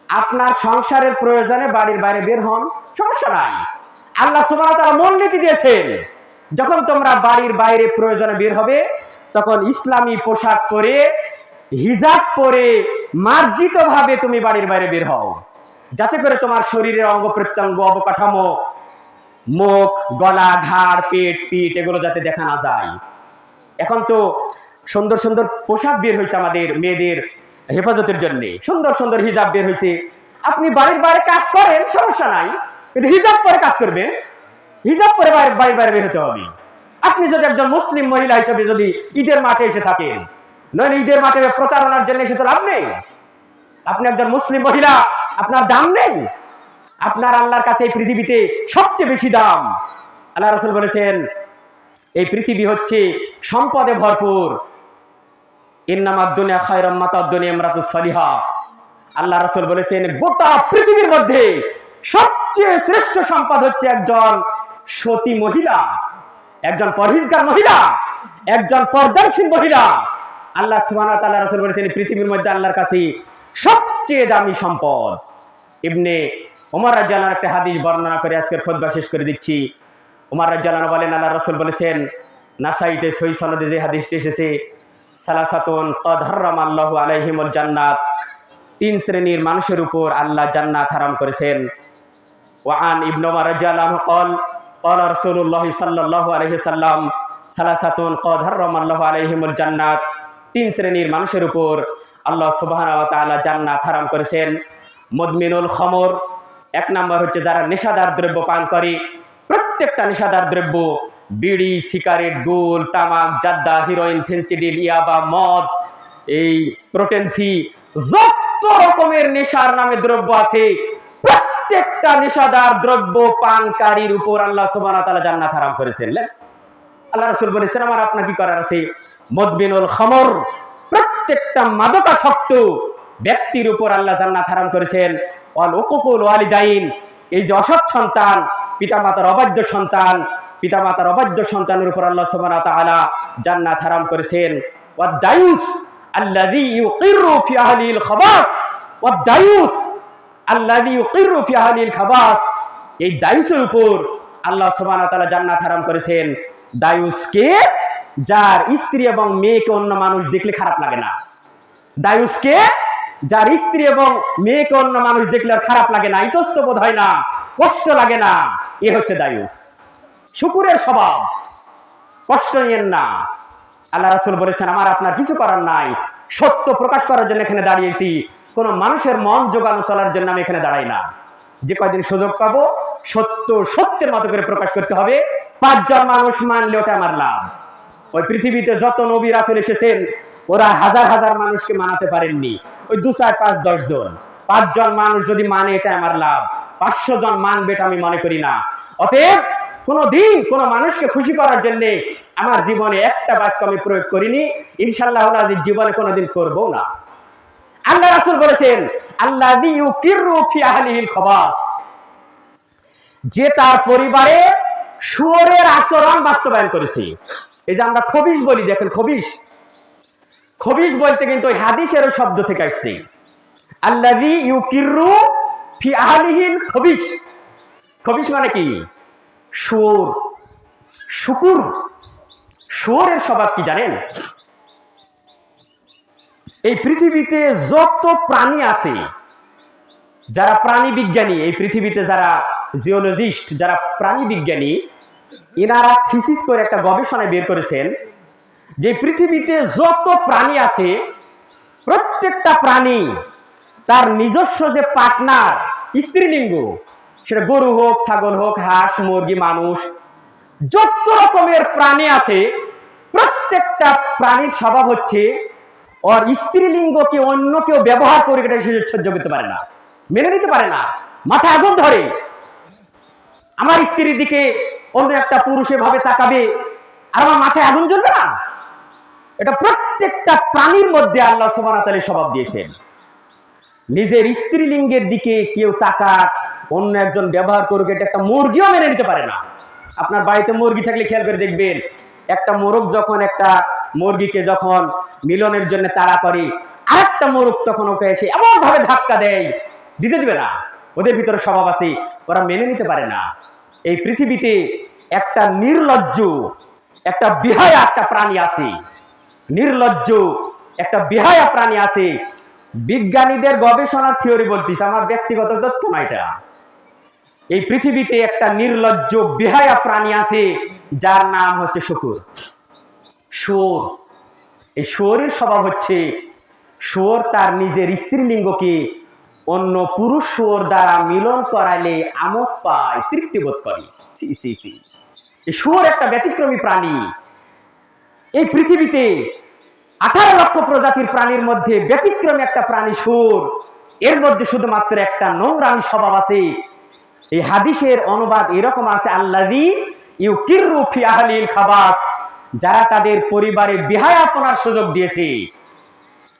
আপনার সংসারের প্রয়োজনে বাড়ির বাইরে বের হন, সমস্যা নাই। আল্লাহ সুবহানাহু ওয়া তাআলা মূলনীতি দিয়েছেন, যখন তোমরা বাড়ির বাইরে প্রয়োজনে বের হবে তখন ইসলামী পোশাক পরে, হিজাব পরে মার্জিত ভাবে তুমি বাড়ির বাইরে বের হও। যাতে করে তোমার শরীরের অঙ্গ প্রত্যঙ্গ অবকাঠামো, মুখ, গলা, ঘাড়, পেট, পিঠ এগুলো যাতে দেখা না যায়। এখন তো সুন্দর সুন্দর পোশাক বের হয়েছে আমাদের মেয়েদের হেফাজতের জন্য, সুন্দর সুন্দর হিজাব বের হয়েছে। আপনি বাড়ির বাইরে কাজ করেন, সমস্যা নাই, কিন্তু হিজাব পরে কাজ করবেন, হিজাব পরে বাড়ির বাইরে বের হতে হবে। আপনি যদি একজন মুসলিম মহিলা হিসেবে যদি ঈদের মাঠে এসে থাকেন, নইলে ঈদের মাঠে প্রতারণার জন্য এসে তো লাভ নেই। আপনি একজন মুসলিম মহিলা, আপনার দাম নেই, আপনার আল্লাহর কাছে এই পৃথিবীতে সবচেয়ে বেশি দাম। আল্লাহ রাসূল বলেছেন এই পৃথিবী হচ্ছে সম্পদে ভরপুর। ইন্নামাদ দুনিয়া খায়রুম মাতাদ দুনিয়া ইমরাতুস সালিহা। আল্লাহ রাসূল বলেছেন গোটা পৃথিবীর মধ্যে সবচেয়ে শ্রেষ্ঠ সম্পদ হচ্ছে একজন সতী মহিলা, একজন পরহেজগার মহিলা, একজন পর্দাশীল মহিলা। আল্লাহ সুবহানাহু ওয়া তাআলা রাসূল বলেছেন পৃথিবীর মধ্যে আল্লাহর কাছে সবচেয়ে দামি সম্পদ। ইবনে ওমর রাদিয়াল্লাহু আনহু একটা হাদিস বর্ণনা করে আজকের খুতবা শেষ করে দিচ্ছি। ওমর রাদিয়াল্লাহু আনহু বলেন আল্লাহ রাসূল বলেছেন, নাসাইতে সহিহ সনদে যে হাদিসটি এসেছে, সালাসাতুন ক্বাদ হারামাল্লাহু আলাইহিমুল জান্নাত, তিন শ্রেণীর মানুষের উপর আল্লাহ জান্নাত হারাম করেছেন। ওয়ান ইবনে ওমর রাদিয়াল্লাহু আনহু قال قال رسول الله صلى الله عليه وسلم সালাসাতুন ক্বাদ হারামাল্লাহু আলাইহিমুল জান্নাত, তিন শ্রেণীর মানুষের উপর আল্লাহ সুবহানাহু ওয়া তাআলা জান্নাত হারাম করেছেন। মুদমিনুল খামর, এক নাম্বার হচ্ছে যারা নেশাদার দ্রব্য পান করে। প্রত্যেকটা নেশাদার দ্রব্য, বিড়ি, সিগারেট, গুল, তামাক, জাদ্দা, হিরোইন, ফেন্সিডিল, ইয়াবা, মদ, এই প্রোটেনসি, যত রকমের নেশার নামে দ্রব্য আছে, প্রত্যেকটা নেশাদার দ্রব্য পানকারীর উপর আল্লাহ সুবহানাহু ওয়া তাআলা জান্নাত হারাম করেছেন। আল্লাহ রাসূল বলেছেন আমার আপনার কি করার আছে? মুদমিনুল খামর, প্রত্যেকটা মাদকাসক্ত ব্যক্তির উপর আল্লাহ জান্নাত হারাম করেছেন। ওয়াল উকুকুল ওয়ালিদাইন, এই যে অসৎ সন্তান, পিতামাতার অবাধ্য সন্তান, পিতামাতার অবাধ্য সন্তানের উপর আল্লাহ সুবহানাহু ওয়া তাআলা জান্নাত হারাম করেছেন। ওয়াদ দায়ুস আল্লাযী ইউকিরু ফি আহলিল খাবাস, ওয়াদ দায়ুস আল্লাযী ইউকিরু ফি আহলিল খাবাস, এই দায়ুসের উপর আল্লাহ সুবহানাহু ওয়া তাআলা জান্নাত হারাম করেছেন। দায়ুসকে, যার স্ত্রী এবং মেয়েকে অন্য মানুষ দেখলে খারাপ লাগে না। দায়ুসকে, যার স্ত্রী এবং মেয়েকে অন্য মানুষ দেখলে আর খারাপ লাগে না, ইতস্তবোধ হয় না, কষ্ট লাগে না, এ হচ্ছে দায়ুস। শুকুরের স্বভাব, কষ্ট নিয়েন না। আল্লাহ রাসূল বলেছেন আমার আপনার কিছু করার নাই, সত্য প্রকাশ করার জন্য এখানে দাঁড়িয়েছি, কোন মানুষের মন জোগানো চলার জন্য আমি এখানে দাঁড়াই না। যে কয়দিন সুযোগ পাবো সত্য সত্যের মতো করে প্রকাশ করতে হবে। 5 জন মানুষ মানলে ওটা আমার লাভ। ওই পৃথিবীতে যত নবী রাসূল এসেছেন ওরা হাজার হাজার মানুষকে মানাতে পারেননি, ওই 2, 4, 5, 10 জন। 5 জন মানুষ যদি মানে এটা আমার লাভ, 500 জন মানবে এটা আমি মনে করি না। অতএব কোনদিন কোন মানুষকে খুশি করার জন্য আমার জীবনে একটা বাক্য আমি প্রয়োগ করিনি, ইনশাআল্লাহ জীবনে কোনদিন করবো না। আল্লাহ রাসূল বলেছেন আল্লাযী ইউকিরু ফি আহলিল খাবাস, যে তার পরিবারে শুয়োরের আচরণ বাস্তবায়ন করেছে। এই যে আমরা খবিশ বলি, দেখেন খবিশ, খবিশ বলতে কিন্তু ওই হাদিসের শব্দ থেকে আসছে। আল্লাযী ইউকিরু ফি আহলিহিল খবিশ, খবিশ মানে কি? শুয়োর, শুকুর। শুয়োরের স্বভাব কি জানেন? এই পৃথিবীতে যত প্রাণী আছে, যারা প্রাণী বিজ্ঞানী, এই পৃথিবীতে যারা জিওলজিস্ট, যারা প্রাণী বিজ্ঞানী, এনারা থিসিস করে একটা গবেষণায় বের করেছেন যে পৃথিবীতে যত প্রাণী আছে প্রত্যেকটা প্রাণী তার নিজস্ব যে পার্টনার, স্ত্রীলিঙ্গ, সেটা গরু হোক, ছাগল হোক, হাঁস, মুরগি, মানুষ, যত রকমের প্রাণী আছে প্রত্যেকটা প্রাণীর স্বভাব হচ্ছে ওর স্ত্রীলিঙ্গকে অন্য কেউ ব্যবহার করে এটা সে সহ্য করতে পারে না, মেনে নিতে পারে না, মাথায় আগুন ধরে। আমার স্ত্রীর দিকে অন্য একটা পুরুষ এভাবে তাকাবে আর আমার মাথায় আগুন জ্বলবে না? এটা প্রত্যেকটা প্রাণীর মধ্যে আল্লাহ সুবহানাহু ওয়া তাআলা স্বভাব দিয়েছেন। নিজের স্ত্রীলিঙ্গের দিকে কেউ তাকাক, অন্য একজন ব্যবহার করুক, এটা একটা মুরগিও মেনে নিতে পারে না। আপনার বাড়িতে মুরগি থাকলে খেয়াল করে দেখবেন, একটা মোরগ যখন একটা মুরগিকে যখন মিলনের জন্য তাড়া করে, আরেকটা মোরগ তখন ওকে এসে এমন ভাবে ধাক্কা দেয়, দিতে দিবে না। ওদের ভিতরে স্বভাব আছে, ওরা মেনে নিতে পারে না। এই পৃথিবীতে একটা নির্লজ্জ, একটা বেহায়া একটা প্রাণী আছে, নির্লজ্জ একটা বেহায়া প্রাণী আছে। বিজ্ঞানীদের গবেষণার থিওরি বলতেছে, আমার ব্যক্তিগত তথ্য না এটা। এই পৃথিবীতে একটা নির্লজ্জ বেহায়া প্রাণী আছে যার নাম হচ্ছে শুকুর, শুয়োর। এই শুয়োরের স্বভাব হচ্ছে, শুয়োর তার নিজের স্ত্রীলিঙ্গকে অন্য পুরুষ শুয়োর দ্বারা মিলন করাইলে আমোদ পায়, তৃপ্তিবোধ করে। এই শুয়োর একটা ব্যতিক্রমী প্রাণী। এই পৃথিবীতে 18 লক্ষ প্রজাতির প্রাণীর মধ্যে ব্যতিক্রমী একটা প্রাণী শুয়োর। এর মধ্যে শুধুমাত্র একটা নোংরামি স্বভাব আছে। এই হাদিসের অনুবাদ এরকম আছে, আল্লাযী ইউকিররু ফি আহলিল খাবাস, যারা তাদের পরিবারে বেহায়াপনার সুযোগ দিয়েছে,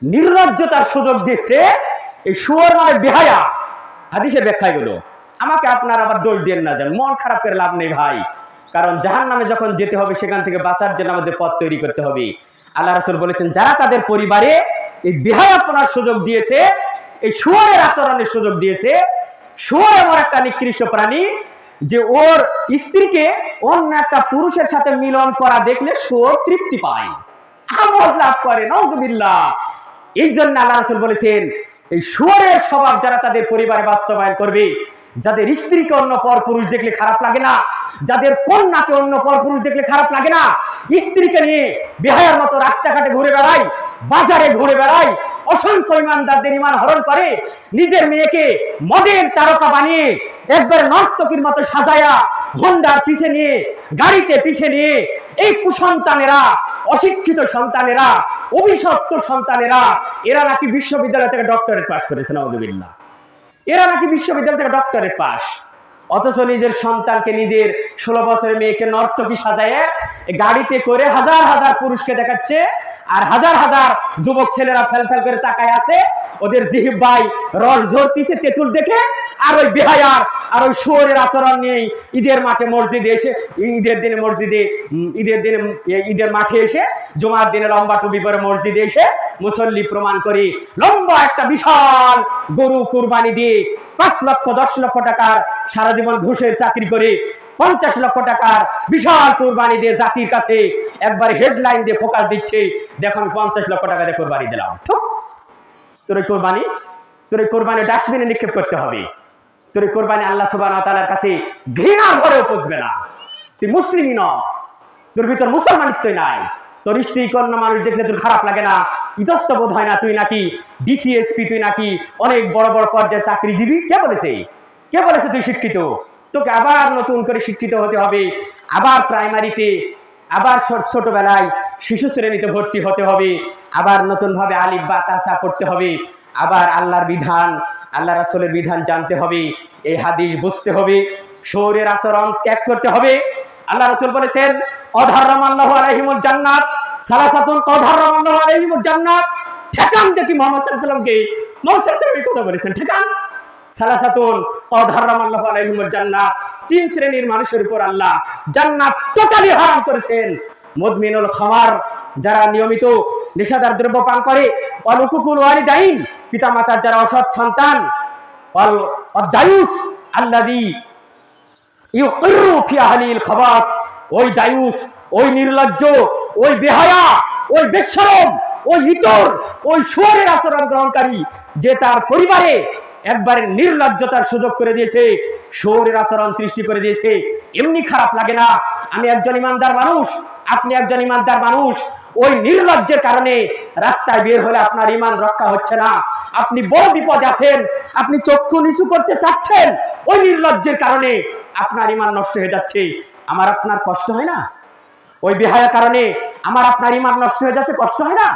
নির্লজ্জতার সুযোগ দিয়েছে। এই শুয়োর মানে বেহায়া। হাদিসের ব্যাখ্যায় গুলো আমাকে আপনার আবার দোষ দেন না, যেন মন খারাপ করে লাভ নেই ভাই, কারণ জাহান্নামে যখন যেতে হবে সেখান থেকে বাঁচার জন্য আমাদের পথ তৈরি করতে হবে। আল্লাহ রাসূল বলেছেন, যারা তাদের পরিবারে এই বেহায়াপনার সুযোগ দিয়েছে, এই শুয়োরের আচরণের সুযোগ দিয়েছে। শুয়োর এমন একটা নিকৃষ্ট প্রাণী যে ওর স্ত্রীকে অন্য একটা পুরুষের সাথে মিলন করা দেখলে শুয়োর তৃপ্তি পায়, আমোদ লাভ করে। নাউযুবিল্লাহ। এই জন্য আল্লাহ রাসূল বলেছেন, এই শুয়োরের স্বভাব যারা তাদের পরিবারে বাস্তবায়ন করবে, যাদের স্ত্রীকে অন্য পরপুরুষ দেখলে খারাপ লাগে না, যাদের কন্যাকে অন্য পরপুরুষ দেখলে খারাপ লাগে না, স্ত্রীকে নিয়ে বেহায়ার মতো রাস্তাঘাটে ঘুরে বেড়ায়, বাজারে ঘুরে বেড়ায়, অসংখ্য ইমানদারদের ইমান হরণ করে, নিজের মেয়েকে মডেল তারকা বানিয়ে একবারে নর্তকীর মতো সাজায়া হোন্ডার পিছে নিয়ে, গাড়িতে পিছে নিয়ে, এই কুসন্তানেরা, অশিক্ষিত সন্তানেরা, অভিশপ্ত সন্তানেরা, এরা নাকি বিশ্ববিদ্যালয় থেকে ডক্টরেট পাস করেছে। নাউযুবিল্লাহ। এরা নাকি বিশ্ববিদ্যালয় থেকে ডক্টরেট পাস, অথচ নিজের সন্তানকে, নিজের 16 বছরের মেয়েকে নর্তকী সাজায় গাড়িতে করে হাজার হাজার পুরুষকে দেখাচ্ছে, আর হাজার হাজার যুবক ছেলেরা ফেল ফেল করে তাকায় আছে, ওদের জিহ্বায় রস ঝরতিছে তেঁতুল দেখে। আর ওই বেহায়ার আর ওই শুয়োরের আচরণ নিয়ে ঈদের মাঠে মসজিদে এসে, ঈদের দিনে মসজিদে, ঈদের মাঠে এসে, জুমার দিনে লম্বা টুপি পরে মসজিদে এসে মুসল্লি প্রমাণ করে লম্বা একটা বিশাল গরু কুরবানি দিয়ে 5 লক্ষ 10 লক্ষ টাকার সারা জীবন ঘুষের চাকরি করে 50 লক্ষ টাকার বিশাল কুরবানি দিয়ে জাতির কাছে একবার হেডলাইন দিয়ে ফোকাস দিচ্ছে, দেখো আমি 50 লক্ষ টাকা দিয়ে কুরবানি দিলাম। তোর এই কোরবানি ডাস্টবিনে নিক্ষেপ করতে হবে। তোর এই কোরবানি আল্লাহ সুবহানাহু ওয়া তাআলার কাছে ঘৃণার ঘরেও পৌঁছবে না। তুই মুসলিমই নয়, তোর ভিতর মুসলমানিত্বই নাই। তোর স্ত্রী কন্যা মানুষ দেখলে তোর খারাপ লাগে না, ইতস্ত বোধ হয় না, তুই নাকি ডিসিএসপি, তুই নাকি অনেক বড় বড় পর্যায়ের চাকরিজীবী। কে বলেছে তুই শিক্ষিত? তোকে আবার নতুন করে শিক্ষিত হতে হবে, আবার প্রাইমারিতে, আবার ছোটবেলায় শিশু শ্রেণীতে ভর্তি হতে হবে, আবার নতুনভাবে আলিফ বা তাসা পড়তে হবে, আবার আল্লাহর বিধান, আল্লাহ রাসূলের বিধান জানতে হবে, এই হাদিস বুঝতে হবে, শুয়োরের আচরণ ত্যাগ করতে হবে। আল্লাহ রাসূল বলেছেন, কদ হারামাল্লাহু আলাইহিমুল জান্নাত সালাসাতুন কদ হারামাল্লাহু আলাইহিমুল জান্নাত। ঠেকান দেখি মুহাম্মদ সাল্লাল্লাহু আলাইহি ওয়াসাল্লাম এই কথা বলেছেন, ঠেকান। সালাসাতুন কদ হারামাল্লাহু আলাইহিমুল জান্নাত, 3 শ্রেণীর মানুষের উপর আল্লাহ জান্নাত টোটালি হারাম করেছেন। মুদমিনুল খামার, যারা নিয়মিত নেশাদার দ্রব্য পান করে, ওয়াল উকুকুল ওয়ালিদাইন, পিতামাতার যারা অসৎ সন্তান, ওয়াল দায়ুস আল্লাযী ইউকিররু ফি আহলিল খাবাস, ওই দায়ুস, ওই নির্লজ্জ, ওই বেহায়া, ওই বেশরম, ওই ইতর, ওই শুয়োরের আচরণ গ্রহণকারী, যে তার পরিবারে একবারে নির্লজ্জতার সুযোগ করে দিয়েছে, শুয়োরের আচরণ সৃষ্টি করে দিয়েছে। এমনি খারাপ লাগে না? আমি একজন ইমানদার মানুষ, আপনি একজন ইমানদার মানুষ, ওই নির্লজ্জের কারণে রাস্তায় বের হলে আপনার ইমান রক্ষা হচ্ছে না, আপনি বড় বিপদে আছেন, আপনি চক্ষু নিচু করতে চাচ্ছেন, ওই নির্লজ্জের কারণে আপনার ইমান নষ্ট হয়ে যাচ্ছে। আমার আপনার কষ্ট হয় না? ওই বেহায়া কারণে আমার আপনার ইমান নষ্ট হয়ে যাচ্ছে, কষ্ট হয় না?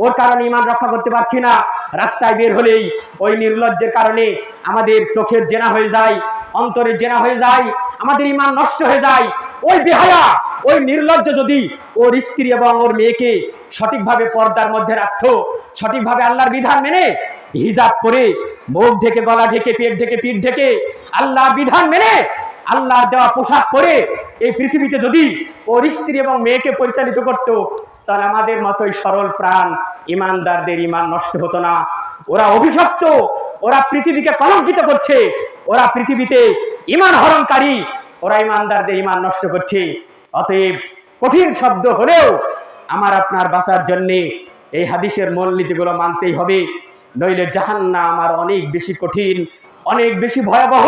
ওর কারণে ইমান রক্ষা করতে পারছি না, রাস্তায় বের হলেই ওই নির্লজ্জের কারণে আমাদের চোখের জেনা হয়ে যায়, অন্তরের জেনা হয়ে যায়, আমাদের ইমান নষ্ট হয়ে যায়। ওই বেহায়া, ওই নির্লজ্জ যদি ওর স্ত্রী এবং ওর মেয়েকে সঠিকভাবে পর্দার মধ্যে রাখতো, সঠিকভাবে আল্লাহর বিধান মেনে হিজাব করে, মুখ ঢেকে, গলা ঢেকে, পেট ঢেকে, পিঠ ঢেকে, আল্লাহর বিধান মেনে, আল্লাহর দেওয়া পোশাক পরে এই পৃথিবীতে যদি ওর স্ত্রী এবং মেয়েকে পরিচালিত করত, তাহলে আমাদের মতোই সরল প্রাণ ইমানদারদের ইমান নষ্ট হতো না। ওরা অভিশপ্ত, ওরা পৃথিবীকে কলঙ্কিত করছে, ওরা পৃথিবীতে ইমান হরণকারী, ওরা ইমানদারদের ইমান নষ্ট করছে। অতএব কঠিন শব্দ হলেও আমার আপনার বাঁচার জন্যে এই হাদিসের মূলনীতিগুলো মানতেই হবে। নইলে জাহান্নাম আর অনেক বেশি কঠিন, অনেক বেশি ভয়াবহ।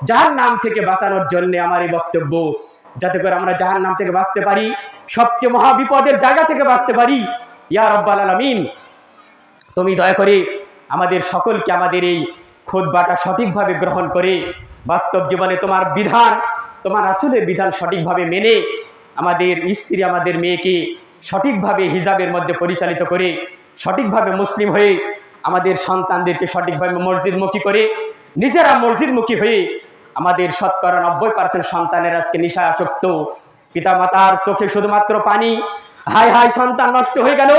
জাহান্নাম থেকে বাঁচানোর জন্য আমার এই বক্তব্য, যাতে করে আমরা জাহান্নাম থেকে বাঁচতে পারি, সবচেয়ে মহা বিপদের জায়গা থেকে বাঁচতে পারি। ইয়া রাব্বাল আলামিন, তুমি দয়া করে আমাদের সকলকে আমাদের এই খুতবাটা সঠিকভাবে গ্রহণ করে বাস্তব জীবনে তোমার বিধান, তোমার রাসূলের বিধান সঠিকভাবে মেনে আমাদের স্ত্রী, আমাদের মেয়েকে সঠিকভাবে হিজাবের মধ্যে পরিচালিত করে সঠিকভাবে মুসলিম হয়ে আমাদের সন্তানদেরকে সঠিকভাবে মসজিদমুখী করে নিজেরা মসজিদমুখী হয়ে আমাদের শতকরা 90% সন্তানের আজকে নেশায় আসক্ত। পিতামাতার চোখে শুধুমাত্র পানি, হায় হায় সন্তান নষ্ট হয়ে গেল,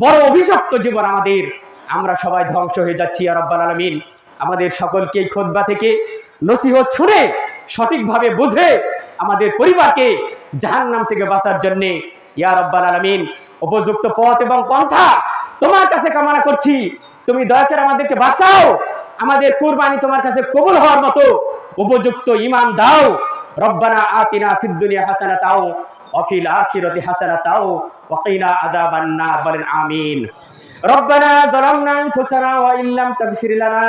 বড় অভিশপ্ত জীবন আমাদের, আমরা সবাই ধ্বংস হয়ে যাচ্ছি। ইয়া রাব্বাল আলামিন, আমাদের সকলকে এই খুতবা থেকে নসিহত শুনে সঠিকভাবে বুঝে আমাদের পরিবারকে জাহান্নাম থেকে বাঁচার জন্য ইয়া রাব্বাল আলামিন উপযুক্ত পথ এবং পন্থা তোমার কাছে কামনা করছি। তুমি দয়া করে আমাদেরকে বাঁচাও, আমাদের কুরবানি তোমার কাছে কবুল হওয়ার মতো উপযুক্ত ঈমান দাও। রব্বানা আতিনা ফিদ দুনিয়া হাসানাতাও ওয়া ফিল আখিরাতি হাসানাতাও ওয়া কিনা আযাবান নার। বলেন আমিন। রব্বানা যালামনা আনফুসানা ওয়া ইল্লাম তাগফির লানা